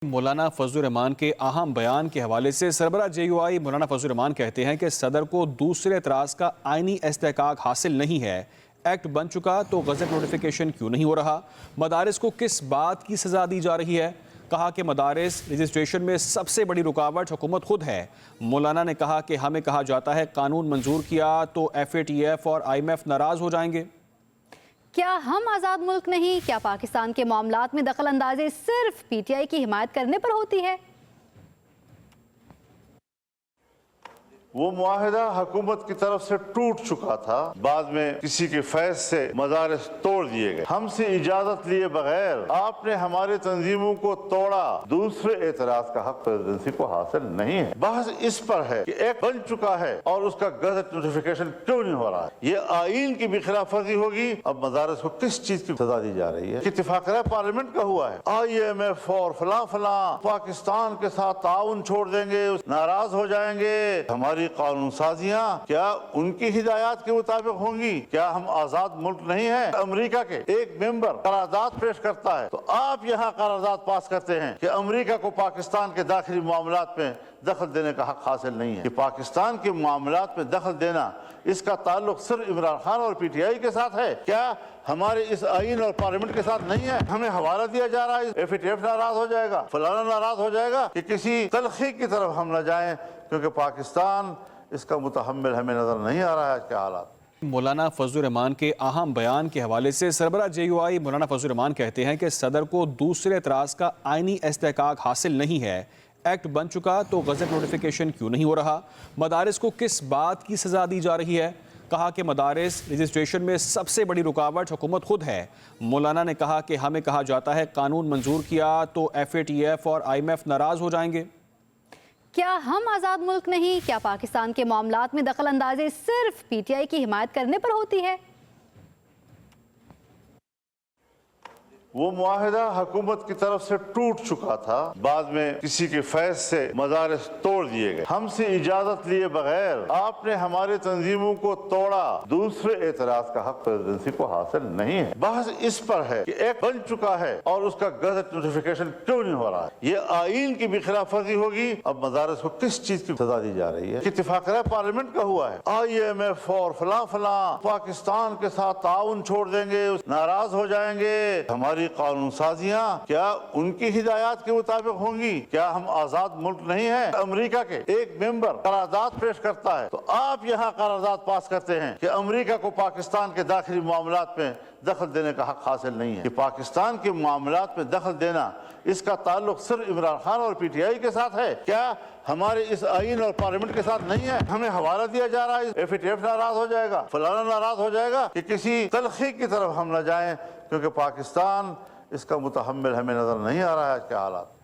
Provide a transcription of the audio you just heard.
مولانا فضل الرحمان کے اہم بیان کے حوالے سے سربراہ جے یو آئی مولانا فضل الرحمان کہتے ہیں کہ صدر کو دوسرے اعتراض کا آئینی استحقاق حاصل نہیں ہے۔ ایکٹ بن چکا تو غزٹ نوٹیفیکیشن کیوں نہیں ہو رہا؟ مدارس کو کس بات کی سزا دی جا رہی ہے؟ کہا کہ مدارس رجسٹریشن میں سب سے بڑی رکاوٹ حکومت خود ہے۔ مولانا نے کہا کہ ہمیں کہا جاتا ہے قانون منظور کیا تو FATF اور IMF ناراض ہو جائیں گے۔ کیا ہم آزاد ملک نہیں؟ کیا پاکستان کے معاملات میں دخل اندازی صرف PTI کی حمایت کرنے پر ہوتی ہے؟ وہ معاہدہ حکومت کی طرف سے ٹوٹ چکا تھا، بعد میں کسی کے فیض سے مدارس توڑ دیے گئے۔ ہم سے اجازت لیے بغیر آپ نے ہمارے تنظیموں کو توڑا، دوسرے اعتراض کا حق پریزیڈنسی کو حاصل نہیں ہے۔ بحث اس پر ہے کہ ایک بن چکا ہے اور اس کا گزٹ نوٹیفیکیشن کیوں نہیں ہو رہا ہے۔ یہ آئین کی بھی خلاف ورزی ہوگی۔ اب مدارس کو کس چیز کی سزا دی جا رہی ہے؟ اتفاق پارلیمنٹ کا ہوا ہے، IMF اور فلاں فلاں پاکستان کے ساتھ تعاون چھوڑ دیں گے، ناراض ہو جائیں گے۔ ہماری قانون سازیاں کیا ان کی ہدایات کے مطابق ہوں گی؟ کیا ہم آزاد ملک نہیں ہیں؟ امریکہ کے ایک ممبر قرارداد پیش کرتا ہے تو آپ یہاں قرارداد پاس کرتے ہیں کہ امریکہ کو پاکستان کے داخلی معاملات میں دخل دینے کا حق حاصل نہیں ہے۔ کہ پاکستان کے معاملات میں دخل دینا، اس کا تعلق صرف عمران خان اور PTI کے ساتھ ہے؟ کیا ہمارے اس آئین اور پارلیمنٹ کے ساتھ نہیں ہے؟ ہمیں حوالہ دیا جا رہا ہے، FATF ناراض ہو جائے گا، فلانا ناراض ہو جائے گا، کہ کسی تلخی کی طرف ہم نہ جائیں، کیونکہ پاکستان اس کا متحمل ہمیں نظر نہیں آ رہا ہے آج کے حالات۔ مولانا فضل الرحمان کے اہم بیان کے حوالے سے سربراہ جے یو آئی مولانا فضل الرحمان کہتے ہیں کہ صدر کو دوسرے اعتراض کا آئینی استحقاق حاصل نہیں ہے۔ ایکٹ بن چکا تو غزٹ نوٹیفیکیشن کیوں نہیں ہو رہا؟ مدارس کو کس بات کی سزا دی جا رہی ہے؟ کہا کہ مدارس رجسٹریشن میں سب سے بڑی رکاوٹ حکومت خود ہے۔ مولانا نے کہا کہ ہمیں کہا جاتا ہے قانون منظور کیا تو FATF اور IMF ناراض ہو جائیں گے۔ کیا ہم آزاد ملک نہیں؟ کیا پاکستان کے معاملات میں دخل اندازی صرف PTI کی حمایت کرنے پر ہوتی ہے؟ وہ معاہدہ حکومت کی طرف سے ٹوٹ چکا تھا، بعد میں کسی کے فیض سے مدارس توڑ دیے گئے۔ ہم سے اجازت لیے بغیر آپ نے ہمارے تنظیموں کو توڑا، دوسرے اعتراض کا حق پریزیڈنسی کو حاصل نہیں ہے۔ بحث اس پر ہے کہ ایک بن چکا ہے اور اس کا گزٹ نوٹیفیکیشن کیوں نہیں ہو رہا ہے۔ یہ آئین کی بھی خلاف ورزی ہوگی۔ اب مدارس کو کس چیز کی سزا دی جا رہی ہے؟ اتفاق پارلیمنٹ کا ہوا ہے، IMF اور فلاں فلاں پاکستان کے ساتھ تعاون چھوڑ دیں گے، ناراض ہو جائیں گے۔ ہماری قانون سازیاں کیا ان کی ہدایات کے مطابق ہوں گی؟ کیا ہم آزاد ملک نہیں ہیں؟ امریکہ کے ایک ممبر قرارداد پیش کرتا ہے تو آپ یہاں قرارداد پاس کرتے ہیں کہ امریکہ کو پاکستان کے داخلی معاملات میں دخل دینے کا حق حاصل نہیں ہے۔ کہ پاکستان کے معاملات میں دخل دینا، اس کا تعلق صرف عمران خان اور PTI کے ساتھ ہے؟ کیا ہمارے اس آئین اور پارلیمنٹ کے ساتھ نہیں ہے؟ ہمیں حوالہ دیا جا رہا ہے، FATF ناراض ہو جائے گا، فلانا ناراض ہو جائے گا، کہ کسی تلخی کی طرف ہم نہ جائیں، کیونکہ پاکستان اس کا متحمل ہمیں نظر نہیں آ رہا ہے آج کے حالات۔